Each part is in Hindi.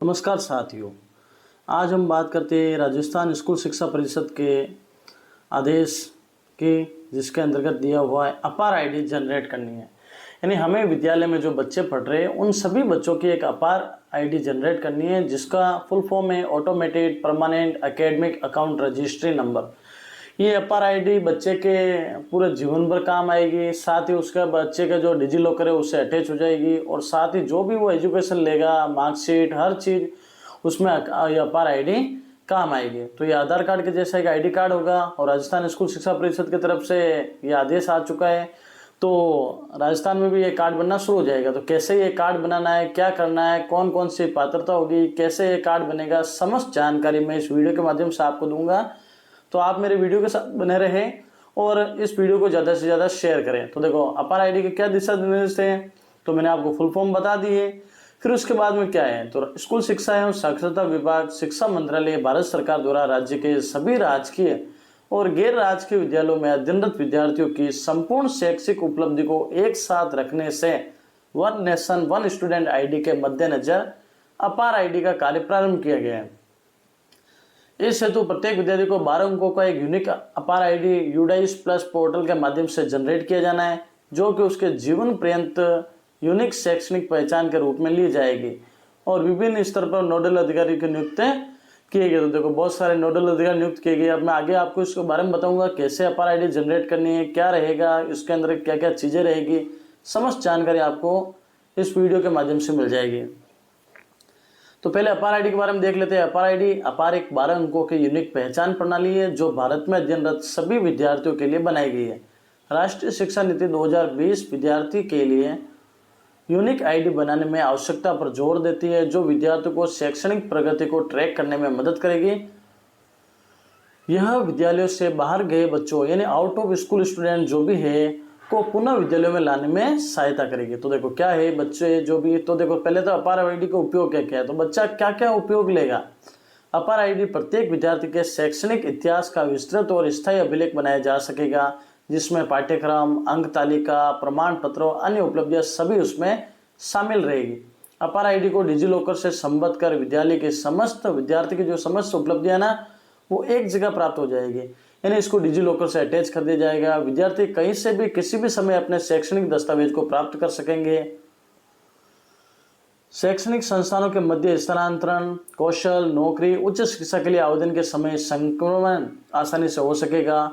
नमस्कार साथियों। आज हम बात करते हैं राजस्थान स्कूल शिक्षा परिषद के आदेश की, जिसके अंतर्गत दिया हुआ है अपार आईडी जनरेट करनी है। यानी हमें विद्यालय में जो बच्चे पढ़ रहे हैं उन सभी बच्चों की एक अपार आईडी जनरेट करनी है, जिसका फुल फॉर्म है automated permanent academic account registry number. ये अपार आईडी बच्चे के पूरे जीवन भर काम आएगी। साथ ही उसका बच्चे का जो डिजी लॉकर है उससे अटैच हो जाएगी, और साथ ही जो भी वो एजुकेशन लेगा, मार्कशीट, हर चीज़ उसमें ये अपार आईडी काम आएगी। तो ये आधार कार्ड के जैसा एक आईडी कार्ड होगा, और राजस्थान स्कूल शिक्षा परिषद की तरफ से ये आदेश आ चुका है। तो राजस्थान में भी ये कार्ड बनना शुरू हो जाएगा। तो कैसे ये कार्ड बनाना है, क्या करना है, कौन कौन सी पात्रता होगी, कैसे ये कार्ड बनेगा, समस्त जानकारी मैं इस वीडियो के माध्यम से आपको दूंगा। तो आप मेरे वीडियो के साथ बने रहें और इस वीडियो को ज़्यादा से ज़्यादा शेयर करें। तो देखो अपार आईडी के क्या दिशा निर्देश हैं, तो मैंने आपको फुल फॉर्म बता दिए। फिर उसके बाद में क्या है, तो स्कूल शिक्षा एवं साक्षरता विभाग, शिक्षा मंत्रालय, भारत सरकार द्वारा राज्य के सभी राजकीय और गैर राजकीय विद्यालयों में अध्ययनरत विद्यार्थियों की संपूर्ण शैक्षिक उपलब्धि को एक साथ रखने से one nation one student ID के मद्देनजर अपार आईडी का कार्य प्रारंभ किया गया है। इस हेतु प्रत्येक विद्यार्थी को 12 अंकों का एक यूनिक अपार आईडी यूडाइस प्लस पोर्टल के माध्यम से जनरेट किया जाना है, जो कि उसके जीवन पर्यंत यूनिक शैक्षणिक पहचान के रूप में ली जाएगी। और विभिन्न स्तर पर नोडल अधिकारी की नियुक्त किए गए। तो देखो बहुत सारे नोडल अधिकारी नियुक्त किए गए। अब मैं आगे आपको इसके बारे में बताऊंगा कैसे अपार आईडी जनरेट करनी है, क्या रहेगा इसके अंदर, क्या क्या चीज़ें रहेगी, समस्त जानकारी आपको इस वीडियो के माध्यम से मिल जाएगी। तो पहले अपार आईडी के बारे में देख लेते हैं। अपार आईडी अपार एक 12 अंकों की यूनिक पहचान प्रणाली है, जो भारत में अध्ययनरत सभी विद्यार्थियों के लिए बनाई गई है। राष्ट्रीय शिक्षा नीति 2020 विद्यार्थी के लिए यूनिक आईडी बनाने में आवश्यकता पर जोर देती है, जो विद्यार्थियों को शैक्षणिक प्रगति को ट्रैक करने में मदद करेगी। यह विद्यालयों से बाहर गए बच्चों यानी आउट ऑफ स्कूल स्टूडेंट जो भी है को पुनः विद्यालयों में लाने में सहायता करेगी। तो देखो क्या है बच्चे जो भी, तो देखो पहले तो अपार आईडी का उपयोग क्या क्या है, तो बच्चा क्या क्या उपयोग लेगा। अपार आईडी प्रत्येक विद्यार्थी के शैक्षणिक इतिहास का विस्तृत और स्थायी अभिलेख बनाया जा सकेगा, जिसमें पाठ्यक्रम, अंक तालिका, प्रमाण पत्र और अन्य उपलब्धियां सभी उसमें शामिल रहेगी। अपार आईडी को डिजी लॉकर से संबद्ध कर विद्यालय के समस्त विद्यार्थी की जो समस्त उपलब्धियां ना वो एक जगह प्राप्त हो जाएगी। यानी इसको डिजी लॉकर से अटैच कर दिया जाएगा। विद्यार्थी कहीं से भी किसी भी समय अपने शैक्षणिक दस्तावेज को प्राप्त कर सकेंगे। शैक्षणिक संस्थानों के मध्य स्थानांतरण, कौशल, नौकरी, उच्च शिक्षा के लिए आवेदन के समय संक्रमण आसानी से हो सकेगा।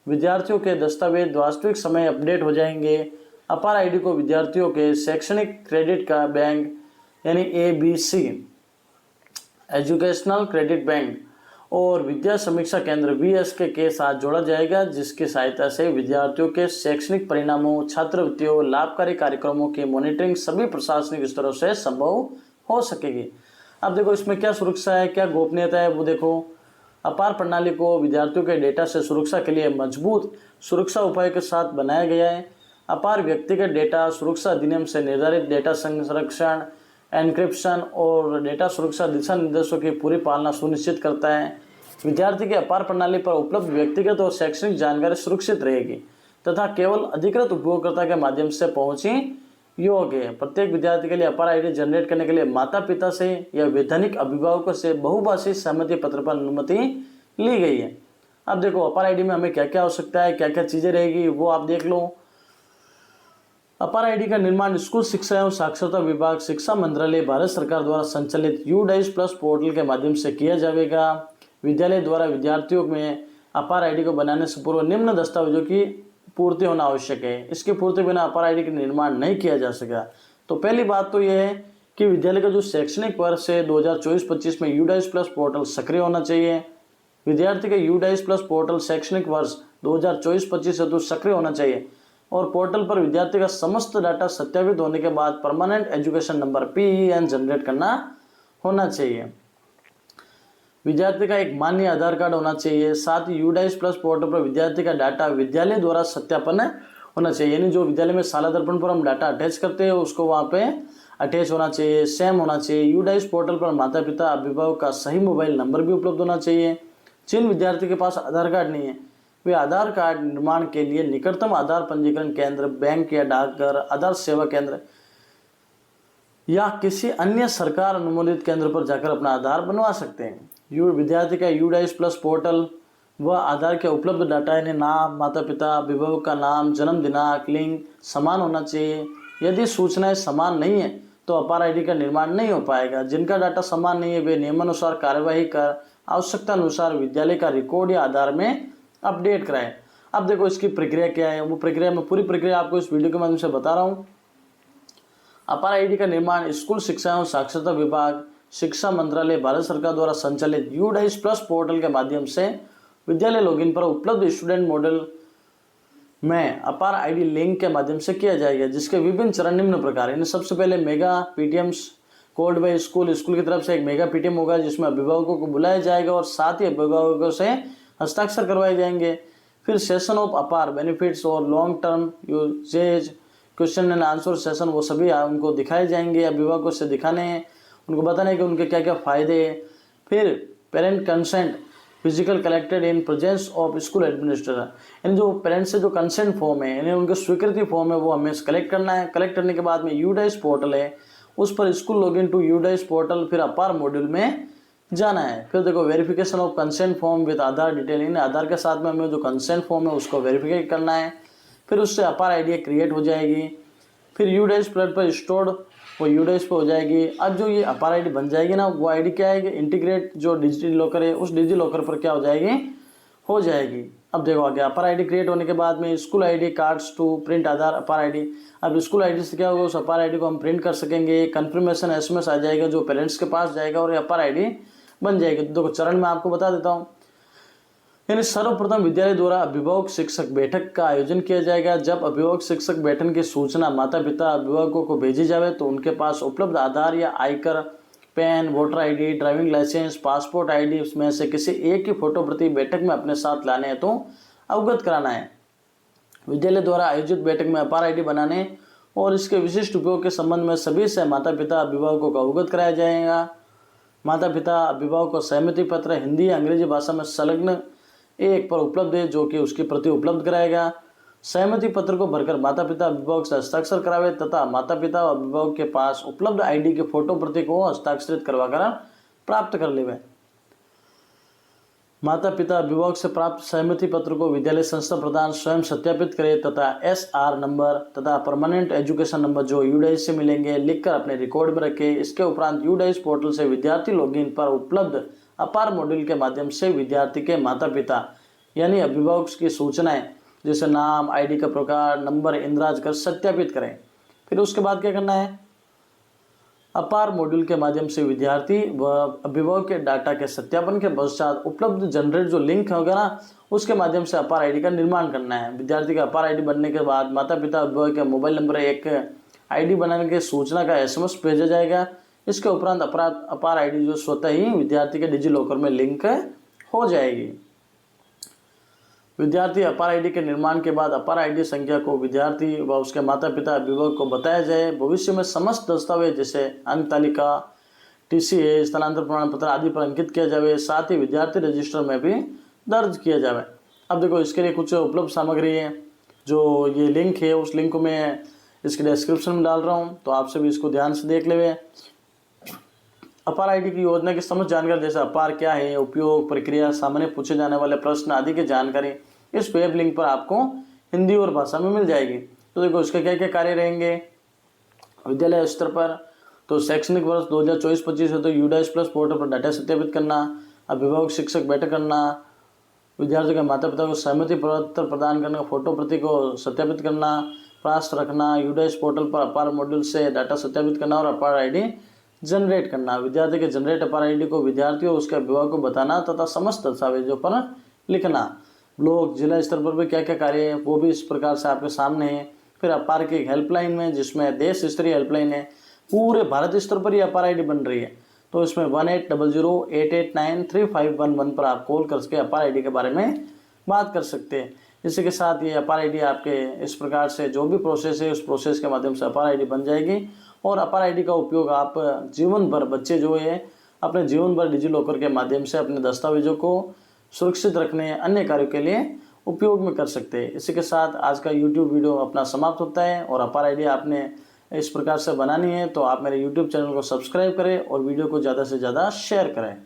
विद्यार्थियों के दस्तावेज वास्तविक समय अपडेट हो जाएंगे। अपार आईडी को विद्यार्थियों के शैक्षणिक क्रेडिट का बैंक यानी ABC एजुकेशनल क्रेडिट बैंक और विद्या समीक्षा केंद्र VSK के साथ जोड़ा जाएगा, जिसकी सहायता से विद्यार्थियों के शैक्षणिक परिणामों, छात्रवृत्तियों, लाभकारी कार्यक्रमों की मॉनिटरिंग सभी प्रशासनिक स्तरों से संभव हो सकेगी। अब देखो इसमें क्या सुरक्षा है, क्या गोपनीयता है, वो देखो। अपार प्रणाली को विद्यार्थियों के डेटा से सुरक्षा के लिए मजबूत सुरक्षा उपाय के साथ बनाया गया है। अपार व्यक्तिगत डेटा सुरक्षा अधिनियम से निर्धारित डेटा संरक्षण, एन्क्रिप्शन और डेटा सुरक्षा दिशा निर्देशों की पूरी पालना सुनिश्चित करता है। विद्यार्थी के अपार प्रणाली पर उपलब्ध व्यक्तिगत और शैक्षणिक जानकारी सुरक्षित रहेगी तथा केवल अधिकृत उपयोगकर्ता के माध्यम से पहुंची योग्य है। प्रत्येक विद्यार्थी के लिए अपार आईडी जनरेट करने के लिए माता पिता से या वैधानिक अभिभावकों से बहुभाषी सहमति पत्र पर अनुमति ली गई है। अब देखो अपार आईडी में हमें क्या क्या आवश्यकता है, क्या क्या चीज़ें रहेगी, वो आप देख लो। अपार आईडी का निर्माण स्कूल शिक्षा एवं साक्षरता विभाग, शिक्षा मंत्रालय, भारत सरकार द्वारा संचालित यूडाइस प्लस पोर्टल के माध्यम से किया जाएगा। विद्यालय द्वारा विद्यार्थियों में अपार आईडी को बनाने से पूर्व निम्न दस्तावेजों की पूर्ति होना आवश्यक है। इसकी पूर्ति बिना अपार आईडी का निर्माण नहीं किया जा सकेगा। तो पहली बात तो यह है कि विद्यालय का जो शैक्षणिक वर्ष है 2024-25 में यूडाइस प्लस पोर्टल सक्रिय होना चाहिए। विद्यार्थी का यूडाइस प्लस पोर्टल शैक्षणिक वर्ष 2024-25 हेतु सक्रिय होना चाहिए, और पोर्टल पर विद्यार्थी का समस्त डाटा सत्यापित होने के बाद permanent education number PEN generate करना होना चाहिए। विद्यार्थी का एक मान्य आधार कार्ड होना चाहिए। साथ ही यूडाइस प्लस पोर्टल पर विद्यार्थी का डाटा विद्यालय द्वारा सत्यापन होना चाहिए। यानी जो विद्यालय में शाला दर्पण पर हम डाटा अटैच करते हैं उसको वहाँ पे अटैच होना चाहिए, सेम होना चाहिए। यूडाइस पोर्टल पर माता पिता अभिभावक का सही मोबाइल नंबर भी उपलब्ध होना चाहिए। जिन विद्यार्थी के पास आधार कार्ड नहीं है वे आधार कार्ड निर्माण के लिए निकटतम आधार पंजीकरण केंद्र, बैंक या डाकघर, आधार सेवा केंद्र या किसी अन्य सरकार अनुमोदित केंद्र पर जाकर अपना आधार बनवा सकते हैं। विद्यार्थी का यूडाइस प्लस पोर्टल व आधार के उपलब्ध डाटा यानी नाम, माता पिता, अभिभावक का नाम, जन्म दिनांक, लिंग समान होना चाहिए। यदि सूचनाएं समान नहीं है तो अपार आईडी का निर्माण नहीं हो पाएगा। जिनका डाटा समान नहीं है वे नियमानुसार कार्यवाही कर आवश्यकता अनुसार विद्यालय का रिकॉर्ड या आधार में अपडेट कराएं। अब देखो इसकी प्रक्रिया क्या है, वो प्रक्रिया मैं पूरी प्रक्रिया आपको इस वीडियो के माध्यम से बता रहा हूँ। अपार आईडी का निर्माण स्कूल शिक्षा एवं साक्षरता विभाग, शिक्षा मंत्रालय, भारत सरकार द्वारा संचालित यूडाइस प्लस पोर्टल के माध्यम से विद्यालय लॉगिन पर उपलब्ध स्टूडेंट मॉडल में अपार आईडी लिंक के माध्यम से किया जाएगा, जिसके विभिन्न चरण निम्न प्रकार हैं। सबसे पहले mega PTMs called by school की तरफ से एक मेगा पीटीएम होगा जिसमें अभिभावकों को बुलाया जाएगा और साथ ही अभिभावकों से हस्ताक्षर करवाए जाएंगे। फिर सेशन ऑफ अपार बेनिफिट्स और long term usages question and answer session वो सभी उनको दिखाए जाएंगे, अभिभावकों से दिखाने हैं, उनको बताने कि उनके क्या क्या फ़ायदे हैं। फिर parent consent physical collected in presence of school administrator, यानी जो पेरेंट्स से जो कंसेंट फॉर्म है यानी उनके स्वीकृति फॉर्म है वो हमें कलेक्ट करना है। कलेक्ट करने के बाद में यूडाइस पोर्टल है उस पर school login to UDISE portal फिर अपार मॉड्यूल में जाना है। फिर देखो verification of consent form with Aadhaar detail, यानी आधार के साथ में हमें जो कंसेंट फॉर्म है उसको वेरीफाई करना है। फिर उससे अपार आईडी क्रिएट हो जाएगी। फिर यूडाइस प्लेट पर स्टोर्ड वो यूडाइस पे हो जाएगी। अब जो ये अपार आईडी बन जाएगी ना वो आईडी क्या आएगी, इंटीग्रेट जो डिजिटल लॉकर है उस डिजिटल लॉकर पर क्या हो जाएगी। अब देखो आगे अपार आईडी क्रिएट होने के बाद में school ID cards to print Aadhaar APAAR ID. अब स्कूल आईडी से क्या होगा, उस अपार आईडी को हम प्रिंट कर सकेंगे। कन्फर्मेशन एसएमएस आ जाएगा जो पेरेंट्स के पास जाएगा और ये अपार आईडी बन जाएगी। तो देखो चरण में आपको बता देता हूँ। यानी सर्वप्रथम विद्यालय द्वारा अभिभावक शिक्षक बैठक का आयोजन किया जाएगा। जब अभिभावक शिक्षक बैठक की सूचना माता पिता अभिभावकों को भेजी जाए तो उनके पास उपलब्ध आधार या आयकर, PAN, voter ID, driving licence, passport ID में से किसी एक की फोटो प्रति बैठक में अपने साथ लाने हैं तो अवगत कराना है। विद्यालय द्वारा आयोजित बैठक में अपार आईडी बनाने और इसके विशिष्ट उपयोग के संबंध में सभी से माता पिता अभिभावकों को अवगत कराया जाएगा। माता पिता अभिभावक को सहमति पत्र हिंदी या अंग्रेजी भाषा में संलग्न एक पर उपलब्ध है जो कि उसकी प्रति उपलब्ध कराएगा। सहमति पत्र को भरकर माता पिता अभिभावक से हस्ताक्षर करावे तथा माता पिता और अभिभावक के पास उपलब्ध आईडी के फोटो प्रति को हस्ताक्षरित करवाकर प्राप्त कर लेवे। माता पिता अभिभावक से प्राप्त सहमति पत्र को विद्यालय संस्था प्रधान स्वयं सत्यापित करे तथा एसआर नंबर तथा परमानेंट एजुकेशन नंबर जो यूडाइस से मिलेंगे लिखकर अपने रिकॉर्ड में रखे। इसके उपरांत यूडाइस पोर्टल से विद्यार्थी लॉगिन पर उपलब्ध अपार मॉड्यूल के माध्यम से विद्यार्थी के माता पिता यानी अभिभावक की सूचनाएं जैसे नाम, आईडी का प्रकार, नंबर इंद्राज कर सत्यापित करें। फिर उसके बाद क्या करना है, अपार मॉड्यूल के माध्यम से विद्यार्थी व अभिभावक के डाटा के सत्यापन के पश्चात उपलब्ध जनरेट जो लिंक होगा ना उसके माध्यम से अपार आईडी का निर्माण करना है। विद्यार्थी का अपार आईडी बनने के बाद माता पिता अभिभावक के मोबाइल नंबर एक आईडी बनाने के सूचना का एसएमएस भेजा जाएगा। इसके उपरांत अपार आईडी जो स्वतः ही विद्यार्थी के डिजी लॉकर में लिंक हो जाएगी। विद्यार्थी अपार आईडी के निर्माण के बाद अपार आईडी संख्या को विद्यार्थी व उसके माता पिता अभिभावक को बताया जाए। भविष्य में समस्त दस्तावेज जैसे अंक तालिका, टीसीए, स्थानांतरण प्रमाण पत्र आदि पर अंकित किया जाए, साथ ही विद्यार्थी रजिस्टर में भी दर्ज किया जाए। अब देखो इसके लिए कुछ उपलब्ध सामग्री है, जो ये लिंक है उस लिंक को मैं इसके डिस्क्रिप्शन में डाल रहा हूँ, तो आप सभी इसको ध्यान से देख लेवे। अपार आईडी की योजना की समझ जानकारी जैसे अपार क्या है, उपयोग, प्रक्रिया, सामान्य पूछे जाने वाले प्रश्न आदि की जानकारी इस वेब लिंक पर आपको हिंदी और भाषा में मिल जाएगी। तो देखो इसके क्या क्या कार्य रहेंगे विद्यालय स्तर पर। तो शैक्षणिक वर्ष 2024-25 है तो यूडाइस प्लस पोर्टल पर डाटा सत्यापित करना, अभिभावक शिक्षक बैठक करना, विद्यार्थियों के माता पिता को सहमति पत्र प्रदान करना, फोटो प्रति को सत्यापित करना, पास रखना, यूडाइस पोर्टल पर अपार मॉड्यूल से डाटा सत्यापित करना और अपार आईडी जनरेट करना। विद्यार्थी के जनरेट अपार आईडी को विद्यार्थी और उसके अभिभावक को बताना तथा समस्त दस्तावेजों पर लिखना। ब्लॉक जिला स्तर पर भी क्या क्या कार्य है वो भी इस प्रकार से आपके सामने है। फिर अपार की हेल्पलाइन में जिसमें देश स्तरीय हेल्पलाइन है, पूरे भारत स्तर पर ही अपार आईडी बन रही है, तो इसमें 1800-889-3511 पर आप कॉल करके अपार आईडी के बारे में बात कर सकते हैं। इसी के साथ ये अपार आईडी आपके इस प्रकार से जो भी प्रोसेस है उस प्रोसेस के माध्यम से अपार आईडी बन जाएगी और अपार आईडी का उपयोग आप जीवन भर बच्चे जो है अपने जीवन भर डिजी लॉकर के माध्यम से अपने दस्तावेजों को सुरक्षित रखने अन्य कार्यों के लिए उपयोग में कर सकते हैं। इसी के साथ आज का YouTube वीडियो अपना समाप्त होता है और अपार आईडी आपने इस प्रकार से बनानी है तो आप मेरे YouTube चैनल को सब्सक्राइब करें और वीडियो को ज़्यादा से ज़्यादा शेयर करें।